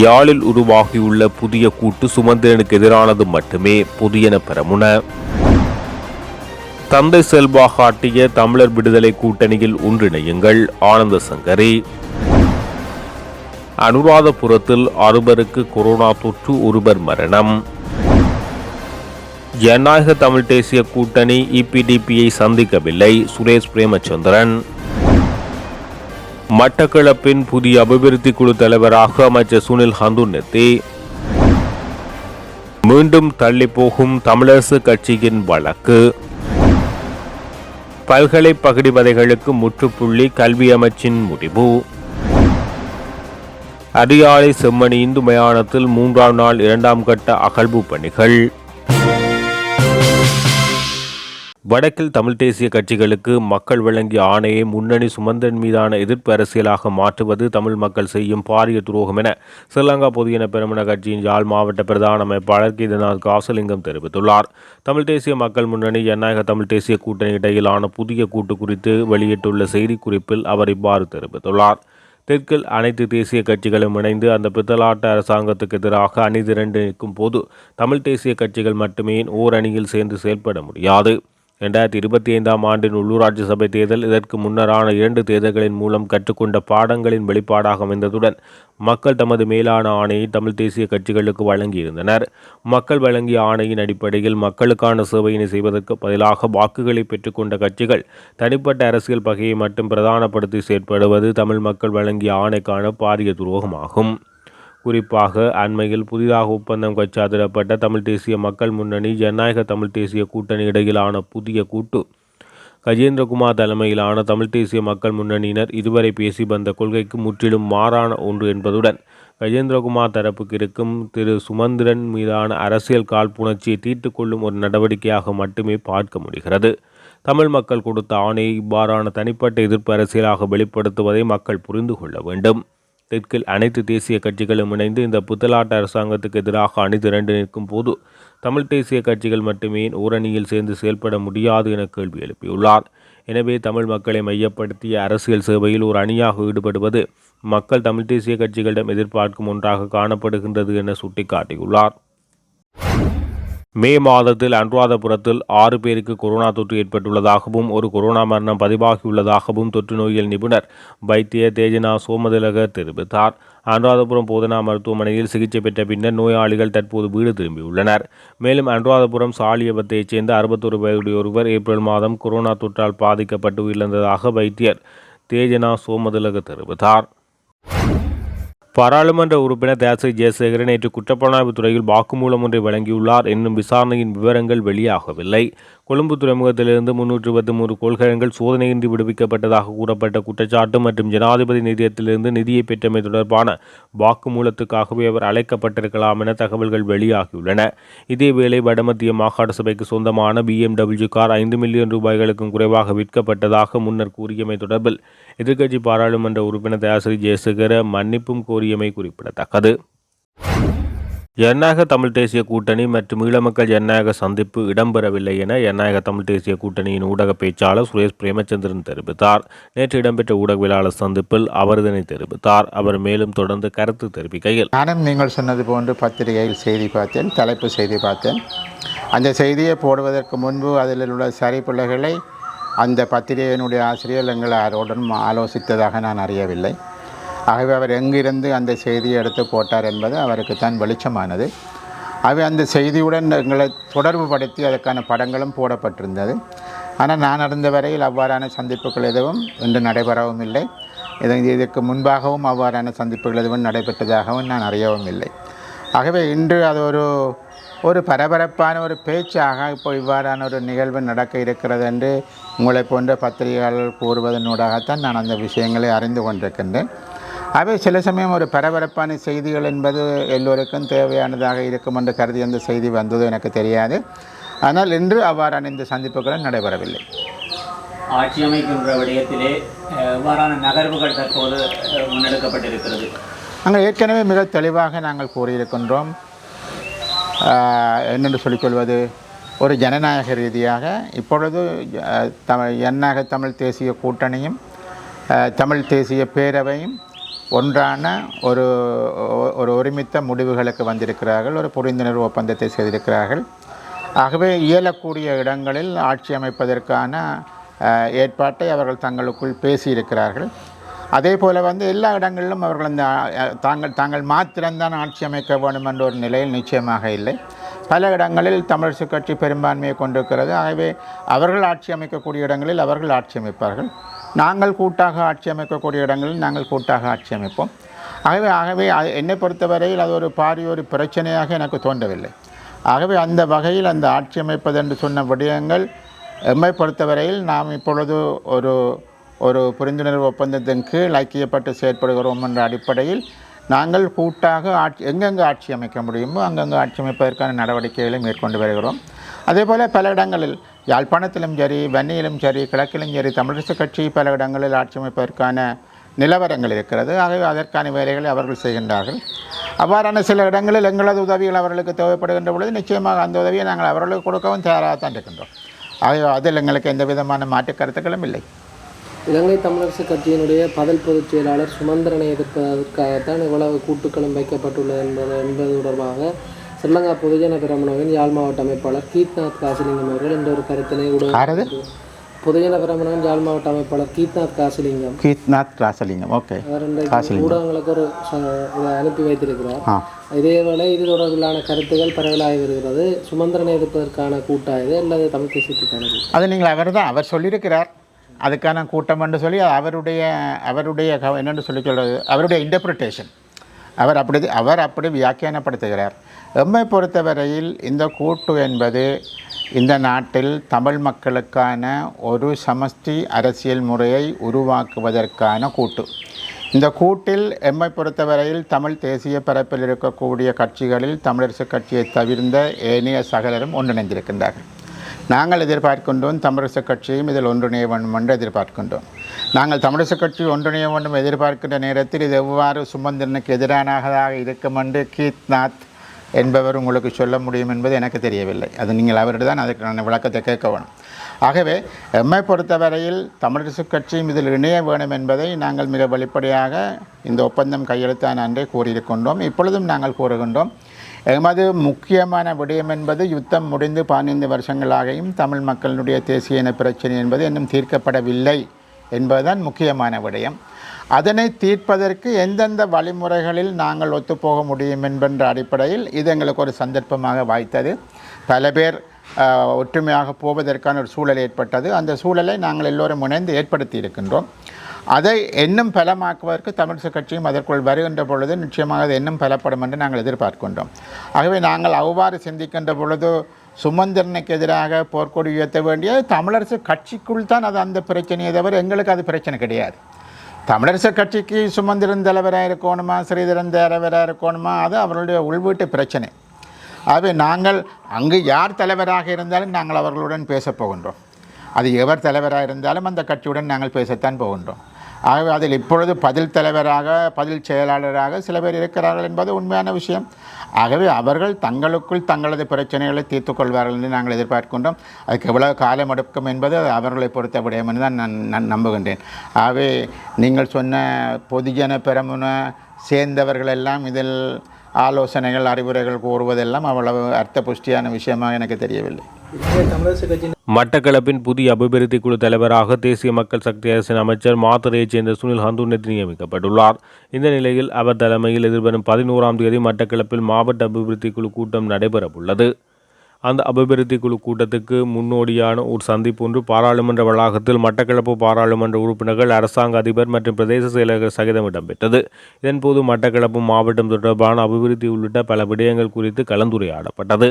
யாழில் உருவாகியுள்ள புதிய கூட்டு சுமந்திரனுக்கு எதிரானது மட்டுமே புதியன பெறமுன. தந்தை செல்வா காட்டிய தமிழர் விடுதலை கூட்டணியில் ஒன்றிணையுங்கள் ஆனந்த சங்கரி. அனுராதபுரத்தில் 60 கொரோனா தொற்று, ஒருவர் மரணம். ஜனநாயக தமிழ் தேசிய கூட்டணி இபிடிபியை சந்திக்கவில்லை சுரேஷ் பிரேமச்சந்திரன். மட்டக்களப்பின் புதிய அபிவிருத்தி குழு தலைவராக அமைச்சர் சுனில் ஹந்துன்னெத்தி. மீண்டும் தள்ளிப்போகும் தமிழரசு கட்சியின் வழக்கு. பல்கலை பகுதிவதைகளுக்கு முற்றுப்புள்ளி, கல்வி அமைச்சின் முடிவு. அரியாலை செம்மணி இந்து மயானத்தில் 3ஆம் நாள் 2ஆம் கட்ட அகழ்வு பணிகள். வடக்கில் தமிழ் தேசிய கட்சிகளுக்கு மக்கள் வழங்கிய ஆணையை முன்னணி சுமந்திரன் மீதான எதிர்ப்பு அரசியலாக மாற்றுவது தமிழ் மக்கள் செய்யும் பாரிய துரோகம் என ஸ்ரீலங்கா பொதுஜன பெரமுன கட்சியின் யாழ் மாவட்ட பிரதான அமைப்பாளர் கீதநாத் காசலிங்கம் தெரிவித்துள்ளார். தமிழ் தேசிய மக்கள் முன்னணி ஜனநாயக தமிழ் தேசிய கூட்டணி இடையிலான புதிய கூட்டு குறித்து வெளியிட்டுள்ள செய்திக்குறிப்பில் அவர் இவ்வாறு தெரிவித்துள்ளார். தெற்கில் அனைத்து தேசிய கட்சிகளும் இணைந்து அந்த பித்தலாட்ட அரசாங்கத்துக்கு எதிராக அணிதிரண்டு நிற்கும் போது தமிழ் தேசிய கட்சிகள் மட்டுமே ஓர் அணியில் சேர்ந்து செயல்பட முடியாது. 2025ஆம் ஆண்டின் உள்ளூராட்சி சபை தேர்தல் இதற்கு முன்னரான 2 தேர்தல்களின் மூலம் கற்றுக்கொண்ட பாடங்களின் வெளிப்பாடாக அமைந்ததுடன் மக்கள் தமது மேலான ஆணையை தமிழ் தேசிய கட்சிகளுக்கு வழங்கியிருந்தனர். மக்கள் வழங்கிய ஆணையின் அடிப்படையில் மக்களுக்கான சேவையினை செய்வதற்கு பதிலாக வாக்குகளை பெற்றுக்கொண்ட கட்சிகள் தனிப்பட்ட அரசியல் பகையை மட்டும் பிரதானப்படுத்தி செயற்படுவது தமிழ் மக்கள் வழங்கிய ஆணைக்கான பாரிய துரோகமாகும். குறிப்பாக அண்மையில் புதிதாக ஒப்பந்தம் கைச்சாத்திடப்பட்ட தமிழ் தேசிய மக்கள் முன்னணி ஜனநாயக தமிழ் தேசிய கூட்டணி இடையிலான புதிய கூட்டு கஜேந்திரகுமார் தலைமையிலான தமிழ் தேசிய மக்கள் முன்னணியினர் இதுவரை பேசி வந்த கொள்கைக்கு முற்றிலும் மாறான ஒன்று என்பதுடன் கஜேந்திரகுமார் தரப்புக்கு இருக்கும் திரு சுமந்திரன் மீதான அரசியல் காழ்ப்புணர்ச்சியை தீர்த்து கொள்ளும் ஒரு நடவடிக்கையாக மட்டுமே பார்க்க முடிகிறது. தமிழ் மக்கள் கொடுத்த ஆணையை இவ்வாறான தனிப்பட்ட எதிர்ப்பு அரசியலாக வெளிப்படுத்துவதை மக்கள் புரிந்து கொள்ள வேண்டும். தெற்கில் அனைத்து தேசிய கட்சிகளும் இணைந்து இந்த புத்தலாட்ட அரசாங்கத்துக்கு எதிராக அணிதிரண்டு நிற்கும் போது தமிழ் தேசிய கட்சிகள் மட்டுமே ஓரணியில் சேர்ந்து செயல்பட முடியாது என கேள்வி எழுப்பியுள்ளார். எனவே தமிழ் மக்களை மையப்படுத்திய அரசியல் சேவையில் ஒரு அணியாக ஈடுபடுவது மக்கள் தமிழ் தேசிய கட்சிகளிடம் எதிர்பார்க்கும் ஒன்றாக காணப்படுகின்றது என சுட்டிக்காட்டியுள்ளார். மே மாதத்தில் அனுராதபுரத்தில் 6 பேருக்கு கொரோனா தொற்று ஏற்பட்டுள்ளதாகவும் ஒரு கொரோனா மரணம் பதிவாகியுள்ளதாகவும் தொற்று நோயியல் நிபுணர் வைத்திய தேஜனா சோமதிலக தெரிவித்தார். அனுராதபுரம் போதனா மருத்துவமனையில் சிகிச்சை பெற்ற பின்னர் நோயாளிகள் தற்போது வீடு திரும்பியுள்ளனர். மேலும் அனுராதபுரம் சாலியபத்தையைச் சேர்ந்த 61 வயதுடைய ஒருவர் ஏப்ரல் மாதம் கொரோனா தொற்றால் பாதிக்கப்பட்டு உயிரிழந்ததாக வைத்தியர் தேஜனா சோமதிலக தெரிவித்தார். பாராளுமன்ற உறுப்பினர் தேசை ஜெயசேகர நேற்று குற்றப்புலனாய்வு துறையில் வாக்குமூலம் ஒன்றை வழங்கியுள்ளார் என்னும் விசாரணையின் விவரங்கள் வெளியாகவில்லை. கொழும்பு துறைமுகத்திலிருந்து 323 கொள்கலன்கள் சோதனையின்றி விடுவிக்கப்பட்டதாக கூறப்பட்ட குற்றச்சாட்டு மற்றும் ஜனாதிபதி நிதியத்திலிருந்து நிதியை பெற்றமை தொடர்பான வாக்குமூலத்துக்காகவே அவர் அழைக்கப்பட்டிருக்கலாம் என தகவல்கள் வெளியாகியுள்ளன. இதேவேளை வடமத்திய மாகாண சபைக்கு சொந்தமான BMW கார் 5 மில்லியன் ரூபாய்களுக்கும் குறைவாக விற்கப்பட்டதாக முன்னர் கூறியமை தொடர்பில் எதிர்க்கட்சி பாராளுமன்ற உறுப்பினர் தேசை ஜெயசேகர மன்னிப்பும் கோரியமை குறிப்பிடத்தக்கது. ஜனநாயக தமிழ் தேசிய கூட்டணி மற்றும் ஈழமக்கள் ஜனநாயக சந்திப்பு இடம்பெறவில்லை என ஜனநாயக தமிழ் தேசிய கூட்டணியின் ஊடக பேச்சாளர் சுரேஷ் பிரேமச்சந்திரன் தெரிவித்தார். நேற்று இடம்பெற்ற ஊடகவியலாளர் சந்திப்பில் அவர் இதனை தெரிவித்தார். அவர் மேலும் தொடர்ந்து கருத்து தெரிவிக்கையில், நானும் நீங்கள் சொன்னது போன்று பத்திரிகையில் செய்தி பார்த்தேன், தலைப்பு செய்தி பார்த்தேன். அந்த செய்தியை போடுவதற்கு முன்பு அதில் உள்ள சரிப்பிள்ளைகளை அந்த பத்திரிகையினுடைய ஆசிரியர் எங்களுடன் ஆலோசித்ததாக நான் அறியவில்லை. ஆகவே அவர் எங்கிருந்து அந்த செய்தியை எடுத்து போட்டார் என்பது அவருக்குத்தான் வெளிச்சமானது. ஆகவே அந்த செய்தியுடன் எங்களை தொடர்பு படுத்தி அதற்கான படங்களும் போடப்பட்டிருந்தது. ஆனால் நான் அறிந்த வரையில் அவ்வாறான சந்திப்புகள் எதுவும் இன்று நடைபெறவும் இல்லை. இதற்கு முன்பாகவும் அவ்வாறான சந்திப்புகள் எதுவும் நடைபெற்றதாகவும் நான் அறியவும் இல்லை. ஆகவே இன்று அது ஒரு பரபரப்பான ஒரு பேச்சாக இப்போ இவ்வாறான ஒரு நிகழ்வு நடக்க இருக்கிறது என்று உங்களை போன்ற பத்திரிகையாளர்கள் கூறுவதனூடாகத்தான் நான் அந்த விஷயங்களை அறிந்து கொண்டிருக்கின்றேன். அவை சில சமயம் ஒரு பரபரப்பான செய்திகள் என்பது எல்லோருக்கும் தேவையானதாக இருக்கும் என்று கருதி அந்த செய்தி வந்தது எனக்கு தெரியாது. ஆனால் இன்று அவ்வாறான இந்த சந்திப்புகளும் நடைபெறவில்லை. ஆட்சி அமைக்கின்ற விடயத்திலே எவ்வாறான நகர்வுகள் தற்போது முன்னெடுக்கப்பட்டிருக்கிறது? நாங்கள் ஏற்கனவே மிக தெளிவாக நாங்கள் கூறியிருக்கின்றோம். என்னென்று சொல்லிக்கொள்வது, ஒரு ஜனநாயக ரீதியாக இப்பொழுது ஜனநாயக தமிழ் தேசிய கூட்டணியும் தமிழ் தேசிய பேரவையும் ஒன்றான ஒரு ஒரு ஒருமித்த முடிவுகளுக்கு வந்திருக்கிறார்கள், ஒரு புரிந்துணர்வு ஒப்பந்தத்தை செய்திருக்கிறார்கள். ஆகவே இயலக்கூடிய இடங்களில் ஆட்சி அமைப்பதற்கான ஏற்பாட்டை அவர்கள் தங்களுக்குள் பேசியிருக்கிறார்கள். அதே போல் எல்லா இடங்களிலும் அவர்கள் அந்த தாங்கள் மாத்திரம்தான் ஆட்சி அமைக்க வேண்டும் என்ற ஒரு நிலையில் நிச்சயமாக இல்லை. பல இடங்களில் தமிழரசு கட்சி பெரும்பான்மையை கொண்டிருக்கிறது. ஆகவே அவர்கள் ஆட்சி அமைக்கக்கூடிய இடங்களில் அவர்கள் ஆட்சி அமைப்பார்கள். நாங்கள் கூட்டாக ஆட்சி அமைக்கக்கூடிய இடங்களில் நாங்கள் கூட்டாக ஆட்சி அமைப்போம். ஆகவே என்னை பொறுத்தவரையில் அது ஒரு பாரிய ஒரு பிரச்சனையாக எனக்கு தோன்றவில்லை. ஆகவே அந்த வகையில் அந்த ஆட்சி அமைப்பது என்று சொன்ன விடயங்கள் எம்மை பொறுத்தவரையில் நாம் இப்பொழுது ஒரு புரிந்துணர்வு ஒப்பந்தத்தின் கீழ் ஐக்கியப்பட்டு செயற்படுகிறோம் என்ற அடிப்படையில் நாங்கள் கூட்டாக எங்கெங்கே ஆட்சி அமைக்க முடியுமோ அங்கங்கே ஆட்சி அமைப்பதற்கான நடவடிக்கைகளை மேற்கொண்டு வருகிறோம். அதேபோல் பல இடங்களில் யாழ்ப்பாணத்திலும் சரி, வன்னியிலும் சரி, கிழக்கிலும் சரி தமிழரசு கட்சி பல இடங்களில் ஆட்சி அமைப்பதற்கான நிலவரங்கள் இருக்கிறது. ஆகவே அதற்கான வேலைகளை அவர்கள் செய்கின்றார்கள். அவ்வாறான சில இடங்களில் எங்களது உதவிகள் அவர்களுக்கு தேவைப்படுகின்ற பொழுது நிச்சயமாக அந்த உதவியை நாங்கள் அவர்களுக்கு கொடுக்கவும் தயாராகத்தான் இருக்கின்றோம். ஆகவே அதில் எங்களுக்கு எந்த விதமான மாற்று கருத்துக்களும் இல்லை. இலங்கை தமிழரசு கட்சியினுடைய பதில் பொதுச் செயலாளர் சுமந்திரனை எதிர்ப்பதற்காகத்தான் இவ்வளவு கூட்டுக்களும் வைக்கப்பட்டுள்ளது என்பது தொடர்பாக ஸ்ரீலங்கா பொதுஜன பெரமுனவின் யாழ் மாவட்ட அமைப்பாளர் கீத்நாத் காசிலிங்கம் அவர்கள் என்ற ஒரு கருத்தினை பொதுஜன பெரமுனவின் யாழ் மாவட்ட அமைப்பாளர் கீத்நாத் காசிலிங்கம் ஓகே ஊடகங்களுக்கு ஒரு இதை அனுப்பி வைத்திருக்கிறார். இதேவேளை இது தொடர்பிலான கருத்துக்கள் பரவலாகி வருகிறது. சுமந்திரனை எதிர்ப்பதற்கான கூட்டாயுது அல்லது தமிழ் தேசியத்துக்கான அது நீங்கள் அவர் சொல்லியிருக்கிறார் அதுக்கான கூட்டம் என்று சொல்லி அவருடைய என்னென்னு சொல்கிறது அவருடைய இன்டர்பிரிட்டேஷன் அவர் அப்படி வியாக்கியானப்படுத்துகிறார். எம்மை பொறுத்தவரையில் இந்த கூட்டு என்பது இந்த நாட்டில் தமிழ் மக்களுக்கான ஒரு சமஷ்டி அரசியல் முறையை உருவாக்குவதற்கான கூட்டு. இந்த கூட்டில் எம்மை பொறுத்தவரையில் தமிழ் தேசிய பரப்பில் இருக்கக்கூடிய கட்சிகளில் தமிழரசு கட்சியை தவிர்ந்த ஏனைய சகலரும் ஒன்றிணைந்திருக்கின்றார்கள். நாங்கள் எதிர்பார்க்கின்றோம் தமிழரசு கட்சியும் இதில் ஒன்றிணைய வேண்டும் என்று எதிர்பார்க்கின்றோம். நாங்கள் தமிழரசு கட்சி ஒன்றிணைய வேண்டும் எதிர்பார்க்கின்ற நேரத்தில் இது எவ்வாறு சுமந்திரனுக்கு எதிரானதாக இருக்கும் என்று கீத்நாத் என்பவர் உங்களுக்கு சொல்ல முடியும் என்பது எனக்கு தெரியவில்லை. அது நீங்கள் அவர்கிட்ட தான் அதுக்கான விளக்கத்தை கேட்க வேணும். ஆகவே எம்மை பொறுத்தவரையில் தமிழரசு கட்சியும் இதில் இணைய வேணும் என்பதை நாங்கள் மிக வெளிப்படையாக இந்த ஒப்பந்தம் கையெழுத்தான அன்றே கூறியிருக்கின்றோம். இப்பொழுதும் நாங்கள் கூறுகின்றோம். எமது முக்கியமான விடயம் என்பது யுத்தம் முடிந்து 15 வருஷங்களாகியும் தமிழ் மக்களுடைய தேசிய இன பிரச்சனை என்பது இன்னும் தீர்க்கப்படவில்லை என்பதுதான் முக்கியமான விடயம். அதனை தீர்ப்பதற்கு எந்தெந்த வழிமுறைகளில் நாங்கள் ஒத்துப்போக முடியும் என்கின்ற அடிப்படையில் இது எங்களுக்கு ஒரு சந்தர்ப்பமாக வாய்த்தது. பல பேர் ஒற்றுமையாக போவதற்கான ஒரு சூழல் ஏற்பட்டது. அந்த சூழலை நாங்கள் எல்லோரும் இணைந்து ஏற்படுத்தி இருக்கின்றோம். அதை இன்னும் பலமாக்குவதற்கு தமிழரசு கட்சியும் அதற்குள் வருகின்ற பொழுது நிச்சயமாக அது இன்னும் பலப்படும் என்று நாங்கள் எதிர்பார்க்கின்றோம். ஆகவே நாங்கள் அவ்வாறு சிந்திக்கின்ற பொழுது சுமந்திரனுக்கு எதிராக போர்க்கொடி உயர்த்த வேண்டிய தமிழரசு கட்சிக்குள் தான் அது அந்த பிரச்சனையை தவிர எங்களுக்கு அது பிரச்சனை கிடையாது. தமிழரசு கட்சிக்கு சுமந்திரன் தலைவராக இருக்கணுமா, ஸ்ரீதரன் தலைவராக இருக்கணுமா, அது அவர்களுடைய உள்வீட்டு பிரச்சனை. ஆகவே நாங்கள் அங்கு யார் தலைவராக இருந்தாலும் நாங்கள் அவர்களுடன் பேசப் போகின்றோம். அது எவர் தலைவராக இருந்தாலும் அந்த கட்சியுடன் நாங்கள் பேசத்தான் போகின்றோம். ஆகவே அதில் இப்பொழுது பதில் செயலாளராக சில பேர் இருக்கிறார்கள் என்பது உண்மையான விஷயம். ஆகவே அவர்கள் தங்களுக்குள் தங்களது பிரச்சனைகளை தீர்த்து கொள்வார்கள் என்று நாங்கள் எதிர்பார்க்கின்றோம். அதுக்கு எவ்வளவு காலம் எடுக்கும் என்பது அவர்களை பொறுத்த விடயம் என்று தான் நான் நம்புகின்றேன். ஆகவே நீங்கள் சொன்ன பொதுஜன பெரமுன சேர்ந்தவர்கள் எல்லாம் இதில் ஆலோசனைகள் அறிவுரைகள் கூறுவதெல்லாம் அவ்வளவு அர்த்த புஷ்டியான விஷயமாக எனக்கு தெரியவில்லை. மட்டக்களப்பின் புதிய அபிவிருத்தி குழு தலைவராக தேசிய மக்கள் சக்தி அரசின் அமைச்சர் மாத்தறையைச் சேர்ந்த சுனில் ஹந்துனெத்தி நியமிக்கப்பட்டுள்ளார். இந்த நிலையில் அவர் தலைமையில் எதிர்வரும் 11ஆம் தேதி மட்டக்களப்பில் மாவட்ட அபிவிருத்தி குழு கூட்டம் நடைபெறவுள்ளது. அந்த அபிவிருத்தி குழு கூட்டத்துக்கு முன்னோடியான ஒரு சந்திப்பு ஒன்று பாராளுமன்ற வளாகத்தில் மட்டக்களப்பு பாராளுமன்ற உறுப்பினர்கள், அரசாங்க அதிபர் மற்றும் பிரதேச செயலர்கள் சகிதம் இடம்பெற்றது. இதன்போது மட்டக்களப்பு மாவட்டம் தொடர்பான அபிவிருத்தி உள்ளிட்ட பல விடயங்கள் குறித்து கலந்துரையாடப்பட்டது.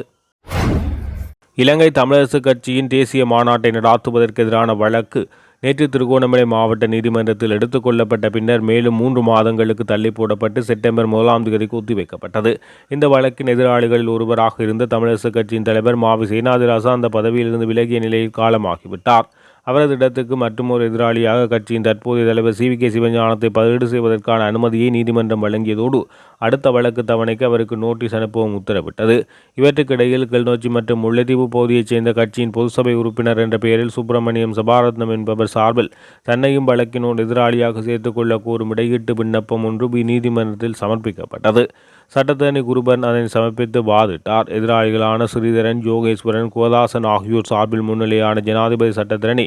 இலங்கை தமிழரசு கட்சியின் தேசிய மாநாட்டை நடாத்துவதற்கு எதிரான வழக்கு நேற்று திருகோணமலை மாவட்ட நீதிமன்றத்தில் எடுத்துக் கொள்ளப்பட்ட பின்னர் மேலும் 3 மாதங்களுக்கு தள்ளி போடப்பட்டு செப்டம்பர் 1ஆம் தேதிக்கு ஒத்திவைக்கப்பட்டது. இந்த வழக்கின் எதிராளிகளில் ஒருவராக இருந்த தமிழரசு கட்சியின் தலைவர் மாவி சேனாதிராசா அந்த பதவியிலிருந்து விலகிய நிலையில் காலமாகிவிட்டார். அவரது இடத்துக்கு மற்றுமொரு எதிராளியாக கட்சியின் தற்போதைய தலைவர் CVK சிவஞானத்தை பதிலீடு செய்வதற்கான அனுமதியை நீதிமன்றம் வழங்கியதோடு அடுத்த வழக்கு தவணைக்கு அவருக்கு நோட்டீஸ் அனுப்பவும் உத்தரவிட்டது. இவற்றுக்கிடையில் கிளிநொச்சி மற்றும் முல்லைத்தீவு பகுதியைச் சேர்ந்த கட்சியின் பொதுசபை உறுப்பினர் என்ற பெயரில் சுப்பிரமணியம் சபாரத்னம் என்பவர் சார்பில் தன்னையும் வழக்கினோடு எதிராளியாக சேர்த்துக் கொள்ள கோரும் இடையீட்டு விண்ணப்பம் ஒன்று நீதிமன்றத்தில் சமர்ப்பிக்கப்பட்டது. சட்டத்தரணி குருபரன் அதனை சமர்ப்பித்து வாதிட்டார். எதிராளிகளான ஸ்ரீதரன், யோகேஸ்வரன், கோதாசன் ஆகியோர் சார்பில் முன்னிலையான ஜனாதிபதி சட்டத்தரணி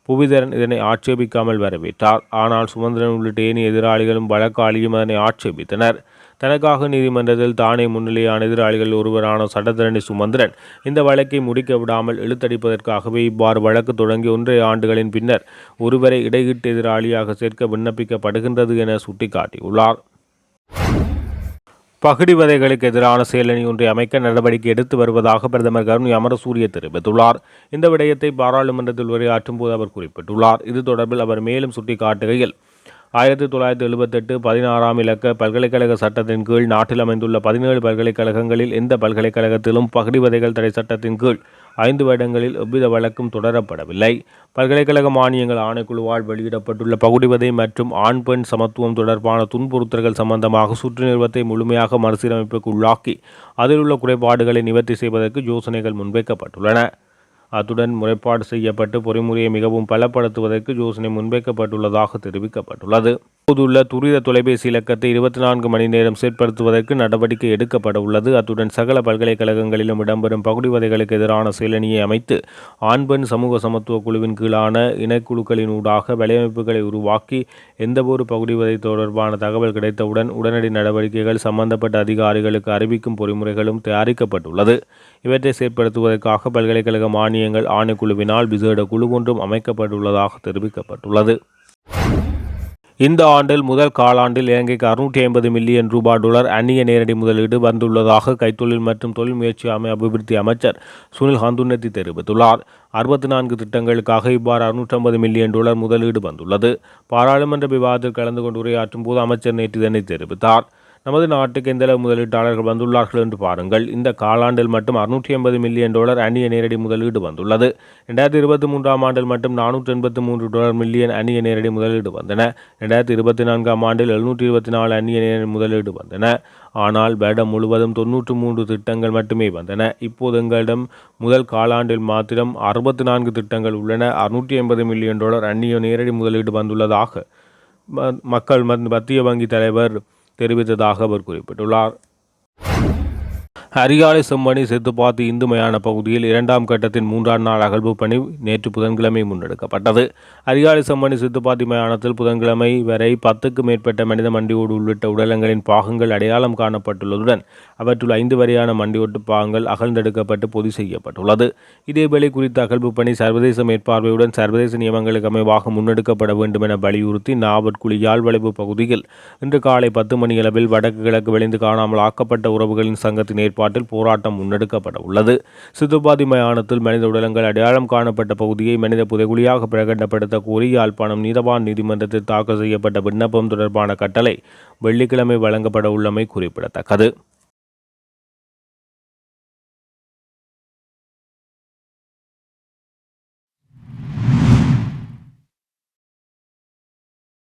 புவிதரன் இதனை ஆட்சேபிக்காமல் வரவேற்றார். ஆனால் சுமந்திரன் உள்ளிட்ட ஏனைய எதிராளிகளும் வழக்காளியும் அதனை ஆட்சேபித்தனர். தனக்காக நீதிமன்றத்தில் தானே முன்னிலையான எதிராளிகள் ஒருவரான சட்டத்தரணி சுமந்திரன் இந்த வழக்கை முடிக்க விடாமல் இழுத்தடிப்பதற்காகவே இவ்வாறு வழக்கு தொடங்கி 1.5 ஆண்டுகளின் பின்னர் ஒருவரை இடையீட்டு எதிராளியாக சேர்க்க விண்ணப்பிக்கப்படுகின்றது என சுட்டிக்காட்டியுள்ளார். பகுடிவதைகளுக்கு எதிரான செயலணி ஒன்றை அமைக்க நடவடிக்கை எடுத்து வருவதாக பிரதமர் கருணி அமரசூரிய தெரிவித்துள்ளார். இந்த விடயத்தை பாராளுமன்றத்தில் உரையாற்றும் போது அவர் குறிப்பிட்டுள்ளார். இது தொடர்பில் அவர் மேலும் சுட்டிக்காட்டுகையில் 1978 16ஆம் இலக்க பல்கலைக்கழக சட்டத்தின் கீழ் நாட்டில் அமைந்துள்ள 17 பல்கலைக்கழகங்களில் எந்த பல்கலைக்கழகத்திலும் பகுடிவதைகள் தடை சட்டத்தின் கீழ் 5 வருடங்களில் எவ்வித வழக்கும் தொடரப்படவில்லை. பல்கலைக்கழக மானியங்கள் ஆணைக்குழுவால் வெளியிடப்பட்டுள்ள பகுடிவதை மற்றும் ஆண் பெண் சமத்துவம் தொடர்பான துன்புறுத்தல்கள் சம்பந்தமாக சுற்று நிறுவத்தை முழுமையாக மறுசீரமைப்புக்கு உள்ளாக்கி அதில் உள்ள குறைபாடுகளை நிவர்த்தி செய்வதற்கு யோசனைகள் முன்வைக்கப்பட்டுள்ளன. அத்துடன் முறைப்பாடு செய்யப்பட்டு பொறிமுறையை மிகவும் பலப்படுத்துவதற்கு யோசனை முன்வைக்கப்பட்டுள்ளதாக தெரிவிக்கப்பட்டுள்ளது. இப்போதுள்ள துரித தொலைபேசி இலக்கத்தை 24 மணி நேரம் செயற்படுத்துவதற்கு நடவடிக்கை எடுக்கப்பட உள்ளது. அத்துடன் சகல பல்கலைக்கழகங்களிலும் இடம்பெறும் பகுடிவதைகளுக்கு எதிரான செயலணியை அமைத்து ஆண் பெண் சமூக சமத்துவ குழுவின் கீழான இனக்குழுக்களினூடாக வலையமைப்புகளை உருவாக்கி எந்தவொரு பகுடிவதை தொடர்பான தகவல் கிடைத்தவுடன் உடனடி நடவடிக்கைகள் சம்பந்தப்பட்ட அதிகாரிகளுக்கு அறிவிக்கும் பொறிமுறைகளும் தயாரிக்கப்பட்டுள்ளது. இவற்றை செயற்படுத்துவதற்காக பல்கலைக்கழக மானியங்கள் ஆணைக்குழுவினால் விசேட குழு ஒன்றும் அமைக்கப்பட்டுள்ளதாக தெரிவிக்கப்பட்டுள்ளது. இந்த ஆண்டில் முதல் காலாண்டில் இலங்கைக்கு 650 மில்லியன் ரூபாய் அந்நிய நேரடி முதலீடு வந்துள்ளதாக கைத்தொழில் மற்றும் தொழில் முயற்சி அபிவிருத்தி அமைச்சர் சுனில் ஹந்துன்னத்தி தெரிவித்துள்ளார். 64 திட்டங்களுக்காக இவ்வாறு 650 மில்லியன் டாலர் முதலீடு வந்துள்ளது. பாராளுமன்ற விவாதத்தில் கலந்து கொண்டு உரையாற்றும் போது அமைச்சர் நேற்று இதனை தெரிவித்தார். நமது நாட்டுக்கு எந்தளவு முதலீட்டாளர்கள் வந்துள்ளார்கள் என்று பாருங்கள். இந்த காலாண்டில் மட்டும் 680 மில்லியன் டாலர் அந்நிய நேரடி முதலீடு வந்துள்ளது. 2023ஆம் ஆண்டில் மட்டும் 483 மில்லியன் அந்நிய நேரடி முதலீடு வந்தன. 2024ஆம் ஆண்டில் 724 அந்நிய நேரடி முதலீடு வந்தன. ஆனால் வருடம் முழுவதும் 93 திட்டங்கள் மட்டுமே வந்தன. இப்போது எங்களிடம் முதல் காலாண்டில் மாத்திரம் 64 திட்டங்கள் உள்ளன. 680 மில்லியன் டாலர் அந்நிய நேரடி முதலீடு வந்துள்ளதாக மக்கள் மத்திய வங்கி தலைவர் தெரிவித்ததாக அவர் குறிப்பிட்டுள்ளார். அரியாலை செம்மணி செத்துப்பாத்தி இந்து மயான பகுதியில் 2ஆம் கட்டத்தின் 3ஆம் நாள் அகழ்வு பணி நேற்று புதன்கிழமை முன்னெடுக்கப்பட்டது. அரியாலை செம்மணி செத்துப்பாத்தி மயானத்தில் புதன்கிழமை வரை 10க்கும் மேற்பட்ட மனித மண்டியோடு உள்ளிட்ட உடலங்களின் பாகங்கள் அடையாளம் காணப்பட்டுள்ளதுடன் அவற்றுள் 5 வரையான மண்டியோட்டு பாகங்கள் அகழ்ந்தெடுக்கப்பட்டு பொதி செய்யப்பட்டுள்ளது. இதேவேளை குறித்த அகழ்வு பணி சர்வதேச மேற்பார்வையுடன் சர்வதேச நியமங்களுக்கு அமைவாக முன்னெடுக்கப்பட வேண்டும் என வலியுறுத்தி நாவட்குழி யாழ்வளைவு பகுதியில் இன்று காலை 10 மணியளவில் வடக்கு கிழக்கு விளைந்து காணாமல் ஆக்கப்பட்ட உறவுகளின் சங்கத்தின் ஏற்பாட்டில் போராட்டம் முன்னெடுக்கப்பட உள்ளது. சித்துப்பாத்தி மயானத்தில் மனித உடலங்கள் அடையாளம் காணப்பட்ட பகுதியை மனித புதைகுழியாக பிரகடனப்படுத்த கோரி யாழ்ப்பாணம் நீதவான் நீதிமன்றத்தில் தாக்கல் செய்யப்பட்ட விண்ணப்பம் தொடர்பான கட்டளை வெள்ளிக்கிழமை வழங்கப்பட உள்ளமை குறிப்பிடத்தக்கது.